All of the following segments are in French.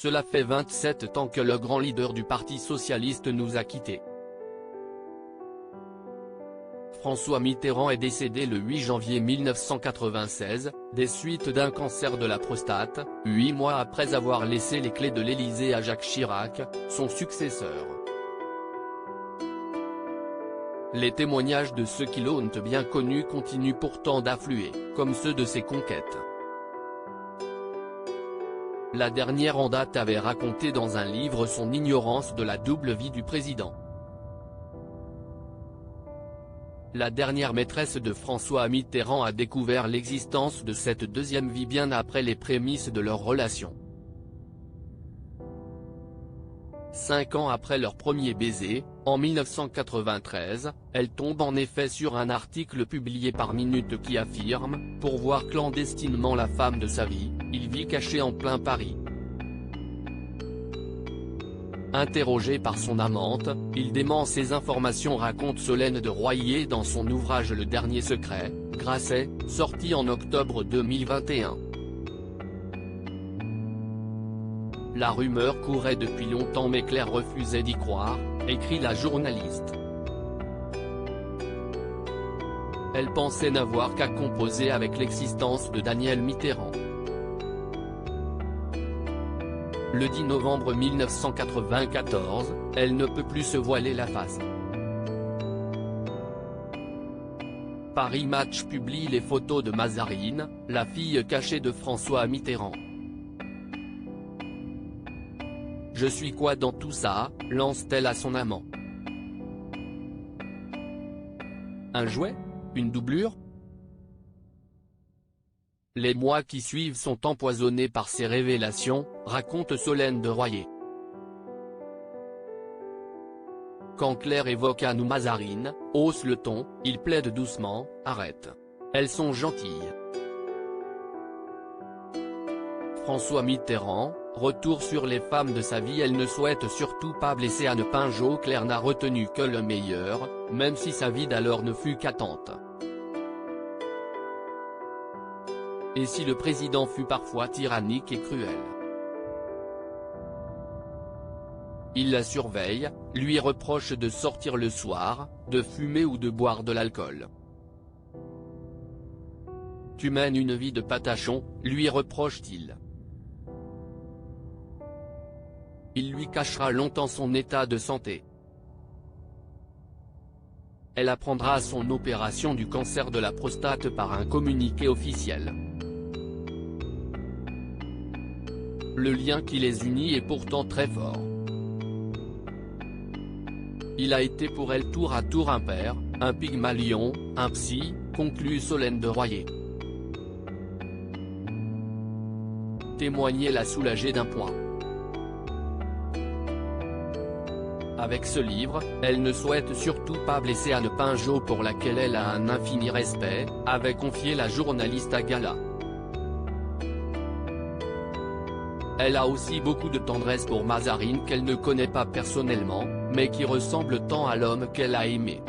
Cela fait 27 ans que le grand leader du Parti socialiste nous a quittés. François Mitterrand est décédé le 8 janvier 1996, des suites d'un cancer de la prostate, 8 mois après avoir laissé les clés de l'Élysée à Jacques Chirac, son successeur. Les témoignages de ceux qui l'ont bien connu continuent pourtant d'affluer, comme ceux de ses conquêtes. La dernière en date avait raconté dans un livre son ignorance de la double vie du président. La dernière maîtresse de François Mitterrand a découvert l'existence de cette deuxième vie bien après les prémices de leur relation. 5 ans après leur premier baiser, en 1993, elle tombe en effet sur un article publié par Minute qui affirme « Pour voir clandestinement la femme de sa vie, il vit caché en plein Paris ». Interrogé par son amante, il dément ces informations, raconte Solène de Royer dans son ouvrage Le Dernier Secret, Grasset, sorti en octobre 2021. La rumeur courait depuis longtemps mais Claire refusait d'y croire, écrit la journaliste. Elle pensait n'avoir qu'à composer avec l'existence de Daniel Mitterrand. Le 10 novembre 1994, elle ne peut plus se voiler la face. Paris Match publie les photos de Mazarine, la fille cachée de François Mitterrand. « Je suis quoi dans tout ça ?» lance-t-elle à son amant. Un jouet ? Une doublure ? Les mois qui suivent sont empoisonnés par ces révélations, raconte Solène de Royer. Quand Claire évoque Anne ou Mazarine, hausse le ton, il plaide doucement, arrête. Elles sont gentilles. François Mitterrand, retour sur les femmes de sa vie. Elle ne souhaite surtout pas blesser Anne Pinjot. Claire n'a retenu que le meilleur, même si sa vie d'alors ne fut qu'attente. Et si le président fut parfois tyrannique et cruel? Il la surveille, lui reproche de sortir le soir, de fumer ou de boire de l'alcool. Tu mènes une vie de patachon, lui reproche-t-il. Il lui cachera longtemps son état de santé. Elle apprendra son opération du cancer de la prostate par un communiqué officiel. Le lien qui les unit est pourtant très fort. Il a été pour elle tour à tour un père, un Pygmalion, un psy, conclut Solène de Royer. Témoigner l'a soulagée d'un point. Avec ce livre, elle ne souhaite surtout pas blesser Anne Pinjot pour laquelle elle a un infini respect, avait confié la journaliste à Gala. Elle a aussi beaucoup de tendresse pour Mazarine qu'elle ne connaît pas personnellement, mais qui ressemble tant à l'homme qu'elle a aimé.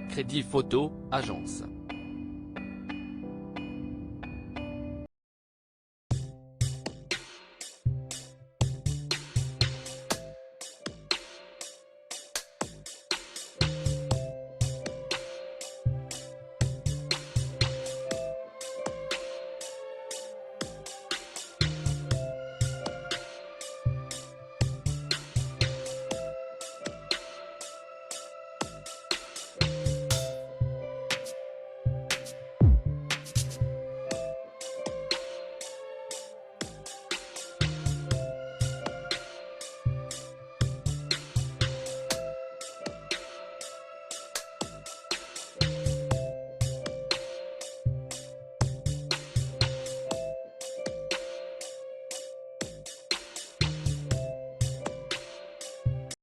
Crédit photo, agence.